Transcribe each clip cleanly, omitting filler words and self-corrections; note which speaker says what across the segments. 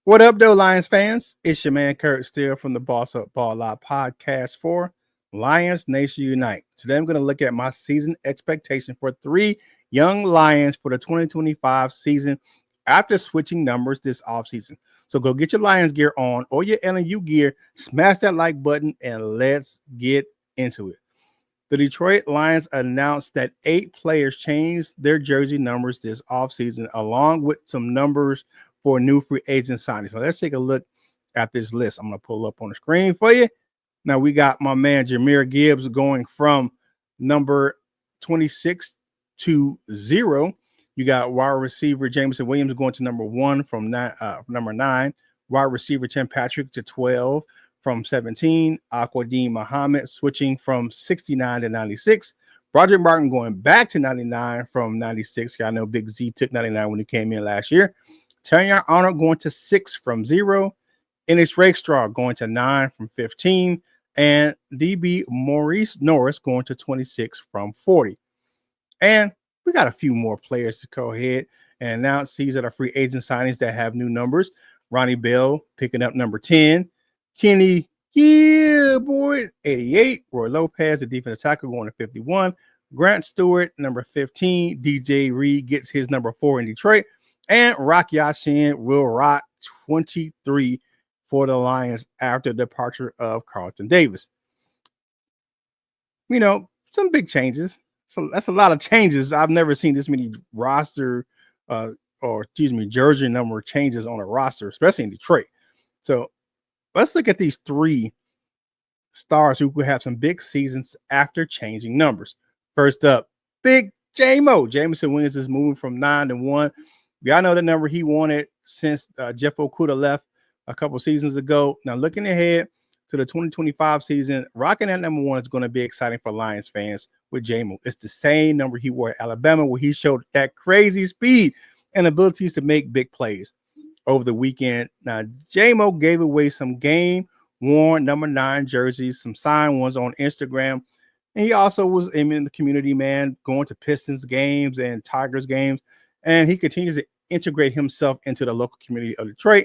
Speaker 1: What up, though, Lions fans? It's your man Curt Steele from the Boss Up Ball Live podcast for Lions Nation Unite. Today, I'm going to look at my season expectation for three young Lions for the 2025 season after switching numbers this offseason. So go get your Lions gear on or your LNU gear, smash that like button, and let's get into it. The Detroit Lions announced that 8 players changed their jersey numbers this offseason, along with some numbers for new free agent signings. So let's take a look at this list. I'm going to pull up on the screen for you. Now we got my man Jahmyr Gibbs going from number 26 to 0. You got wide receiver Jameson Williams going to number 1 from number 9. Wide receiver Tim Patrick to 12 from 17. Aquadeem Muhammad switching from 69 to 96. Broderick Martin going back to 99 from 96. I know Big Z took 99 when he came in last year. Terrion Arnold going to 6 from 0. Ennis Rakestraw going to 9 from 15. And DB Maurice Norris going to 26 from 40. And we got a few more players to go ahead and announce these are free agent signings that have new numbers. Ronnie Bell picking up number 10. Kenny, 88. Roy Lopez, the defensive tackle, going to 51. Grant Stewart, number 15. DJ Reed gets his number 4 in Detroit. And Rock Ya-Sin will rock 23 for the Lions after the departure of Carlton Davis. You know, some big changes. So that's a lot of changes. I've never seen this many jersey number changes on a roster, especially in Detroit. So let's look at these 3 stars who could have some big seasons after changing numbers. First up, Big J-Mo. Jameson Williams is moving from 9 to 1. Y'all know the number he wanted since Jeff Okudah left a couple seasons ago. Now, looking ahead to the 2025 season, rocking that number 1 is going to be exciting for Lions fans with J-Mo. It's the same number he wore at Alabama, where he showed that crazy speed and abilities to make big plays over the weekend. Now, J-Mo gave away some game-worn number 9 jerseys, some signed ones on Instagram. And he also was in the community, man, going to Pistons games and Tigers games. And he continues to integrate himself into the local community of Detroit.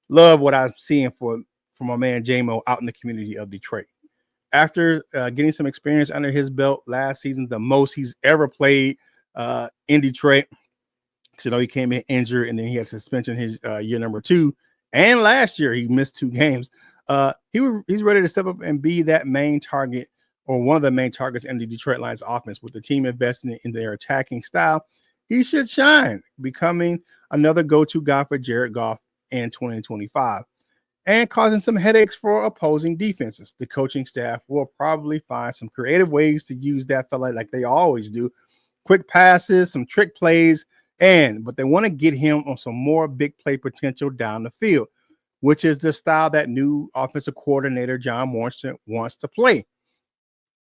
Speaker 1: Love what I'm seeing from my man J-Mo out in the community of Detroit. After getting some experience under his belt last season, the most he's ever played in Detroit. You know, he came in injured and then he had suspension his year number 2. And last year he missed 2 games. He's ready to step up and be that main target or one of the main targets in the Detroit Lions offense. With the team investing in their attacking style, he should shine, becoming another go-to guy for Jared Goff in 2025 and causing some headaches for opposing defenses. The coaching staff will probably find some creative ways to use that fella like they always do. Quick passes, some trick plays, but they want to get him on some more big play potential down the field, which is the style that new offensive coordinator John Morrison wants to play.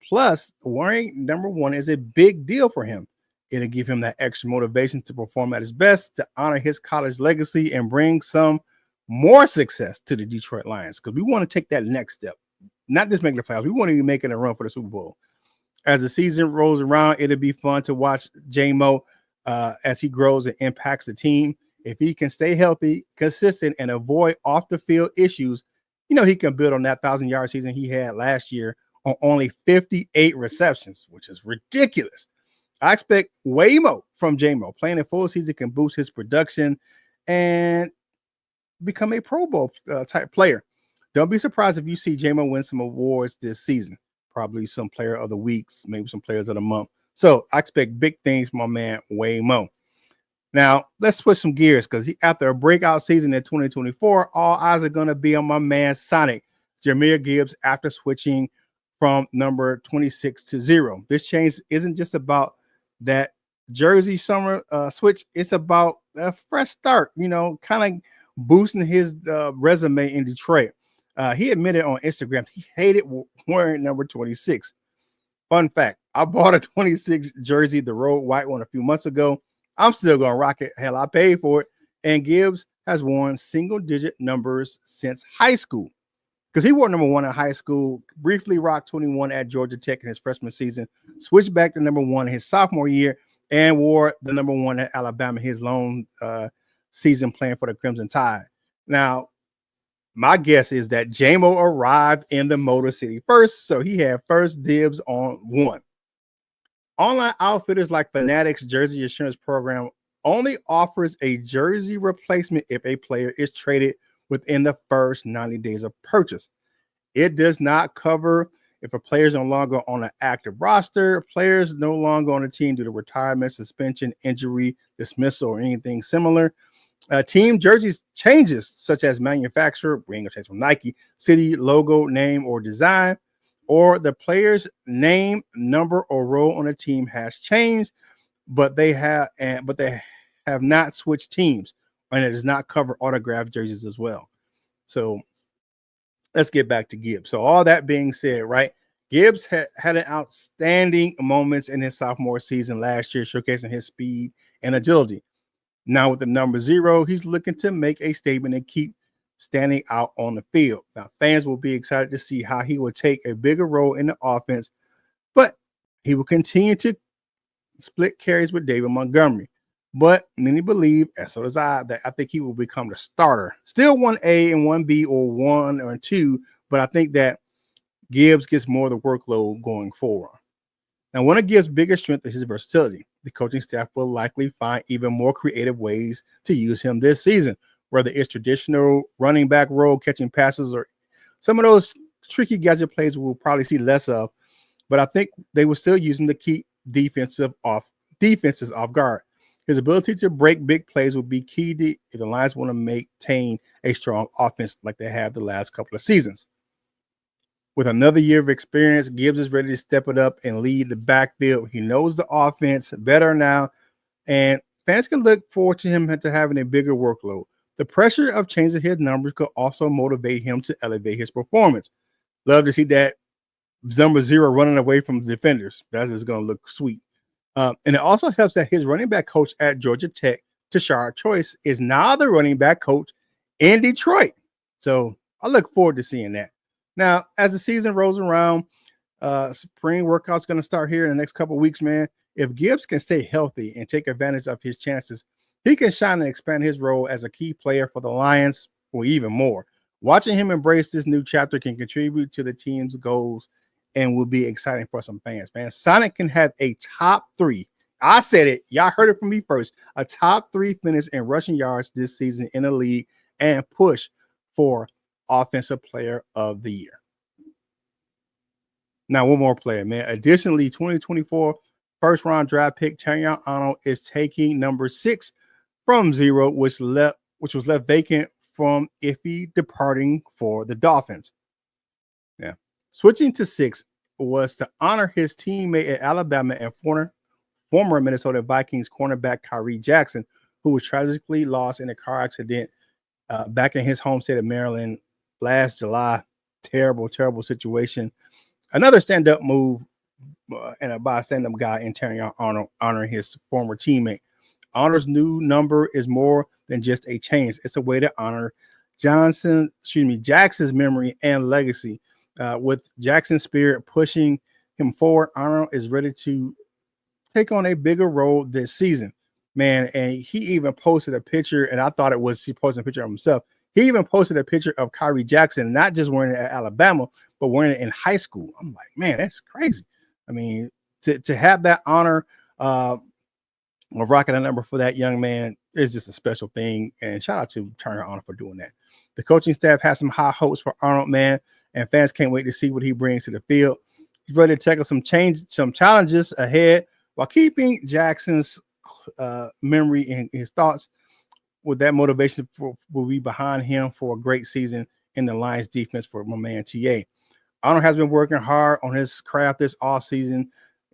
Speaker 1: Plus, wearing number 1 is a big deal for him. It'll give him that extra motivation to perform at his best, to honor his college legacy, and bring some more success to the Detroit Lions, because we want to take that next step. Not just making the playoffs. We want to be making a run for the Super Bowl. As the season rolls around, it'll be fun to watch J-Mo as he grows and impacts the team. If he can stay healthy, consistent, and avoid off-the-field issues, you know, he can build on that 1,000-yard season he had last year on only 58 receptions, which is ridiculous. I expect way more from J-Mo. Playing a full season can boost his production and become a Pro Bowl type player. Don't be surprised if you see J-Mo win some awards this season. Probably some player of the weeks, maybe some players of the month. So I expect big things from my man Way-Mo. Now, let's switch some gears, because after a breakout season in 2024, all eyes are going to be on my man Sonic, Jahmyr Gibbs, after switching from number 26 to 0. This change isn't just about that jersey summer switch. It's about a fresh start, you know, kind of boosting his resume in Detroit. He admitted on Instagram he hated wearing number 26. Fun fact, I bought a 26 jersey, the road white one, a few months ago. I'm still going to rock it. Hell, I paid for it. And Gibbs has worn single-digit numbers since high school, because he wore number 1 in high school, briefly rocked 21 at Georgia Tech in his freshman season, switched back to number 1 his sophomore year, and wore the number 1 at Alabama his lone season playing for the Crimson Tide. Now, my guess is that JMO arrived in the Motor City first, so he had first dibs on one. Online outfitters like Fanatics Jersey Insurance Program only offers a jersey replacement if a player is traded within the first 90 days of purchase. It does not cover if a player is no longer on an active roster, players no longer on the team due to retirement, suspension, injury, dismissal, or anything similar. Team jerseys changes, such as manufacturer, bring a change from Nike, city, logo, name, or design, or the player's name, number, or role on the team has changed, but they have not switched teams, and it does not cover autographed jerseys as well. So let's get back to Gibbs. So all that being said, right, Gibbs had an outstanding moments in his sophomore season last year, showcasing his speed and agility. Now with the number 0, he's looking to make a statement and keep standing out on the field. Now fans will be excited to see how he will take a bigger role in the offense, but he will continue to split carries with David Montgomery. But many believe, as so does I, that I think he will become the starter. Still 1A and 1B or 1 or 2, but I think that Gibbs gets more of the workload going forward. Now, one of Gibbs' biggest strength is his versatility. The coaching staff will likely find even more creative ways to use him this season, whether it's traditional running back role, catching passes, or some of those tricky gadget plays we'll probably see less of. But I think they will still use him to keep defenses off guard. His ability to break big plays will be key if the Lions want to maintain a strong offense like they have the last couple of seasons. With another year of experience, Gibbs is ready to step it up and lead the backfield. He knows the offense better now, and fans can look forward to him to having a bigger workload. The pressure of changing his numbers could also motivate him to elevate his performance. Love to see that number 0 running away from the defenders. That is going to look sweet. And it also helps that his running back coach at Georgia Tech, Tashard Choice, is now the running back coach in Detroit. So I look forward to seeing that. Now, as the season rolls around, spring workout's going to start here in the next couple of weeks, man. If Gibbs can stay healthy and take advantage of his chances, he can shine and expand his role as a key player for the Lions, or even more. Watching him embrace this new chapter can contribute to the team's goals and will be exciting for some fans, man. Sonic can have a top 3. I said it. Y'all heard it from me first. A top 3 finish in rushing yards this season in the league and push for Offensive Player of the Year. Now, one more player, man. Additionally, 2024 first-round draft pick Terrion Arnold is taking number 6 from 0, which was left vacant from Iffy departing for the Dolphins. Yeah. Switching to 6 was to honor his teammate at Alabama and former Minnesota Vikings cornerback Kyrie Jackson, who was tragically lost in a car accident back in his home state of Maryland last July. Terrible, terrible situation. Another stand-up move by a stand-up guy in Terrion Arnold honoring his former teammate. Arnold's new number is more than just a change. It's a way to honor Jackson's memory and legacy. With Jackson's spirit pushing him forward, Arnold is ready to take on a bigger role this season, man. And he even posted a picture, and I thought he posted a picture of himself. He even posted a picture of Kyrie Jackson, not just wearing it at Alabama, but wearing it in high school. I'm like, man, that's crazy. I mean, to have that honor of rocking a number for that young man is just a special thing. And shout out to Turner Arnold for doing that. The coaching staff has some high hopes for Arnold, man, and fans can't wait to see what he brings to the field. He's ready to tackle some challenges ahead while keeping Jackson's memory and his thoughts. With that motivation will be behind him for a great season in the Lions defense for my man TA. Arnold has been working hard on his craft this offseason.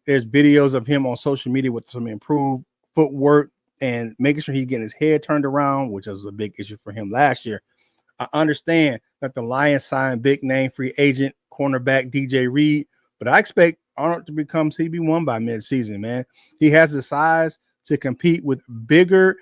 Speaker 1: There's videos of him on social media with some improved footwork and making sure he's getting his head turned around, which was a big issue for him last year. I understand that the Lions signed big name free agent cornerback DJ Reed, but I expect Arnold to become CB1 by mid-season, man. He has the size to compete with bigger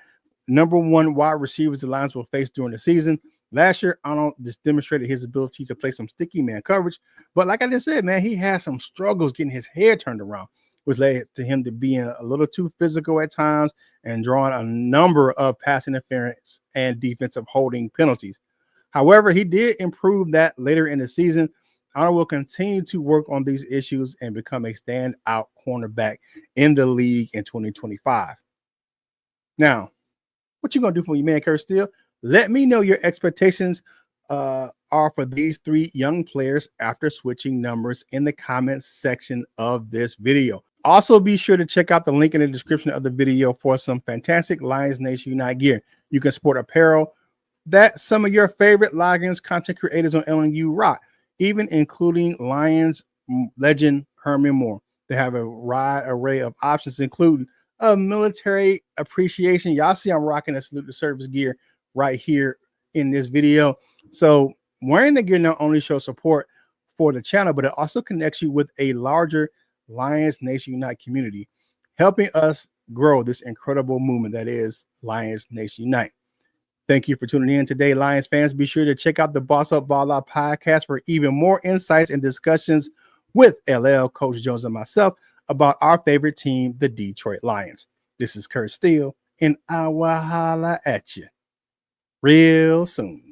Speaker 1: number 1 wide receivers the Lions will face during the season. Last year, Arnold just demonstrated his ability to play some sticky man coverage. But like I just said, man, he had some struggles getting his head turned around, which led to him to being a little too physical at times and drawing a number of pass interference and defensive holding penalties. However, he did improve that later in the season. Arnold will continue to work on these issues and become a standout cornerback in the league in 2025. Now, what you gonna do for your man, Curt Steele? Let me know your expectations are for these three young players after switching numbers in the comments section of this video. Also, be sure to check out the link in the description of the video for some fantastic Lions Nation Unite gear. You can sport apparel that some of your favorite Lions content creators on LNU rock, even including Lions legend Herman Moore. They have a wide array of options, including a military appreciation. Y'all see I'm rocking a salute to service gear right here in this video. So wearing the gear not only shows support for the channel, but it also connects you with a larger Lions Nation Unite community, helping us grow this incredible movement that is Lions Nation Unite. Thank you for tuning in today, Lions fans. Be sure to check out the Boss Up Ball Out podcast for even more insights and discussions with LL, Coach Jones, and myself about our favorite team, the Detroit Lions. This is Curt Steele, and I will holla at you real soon.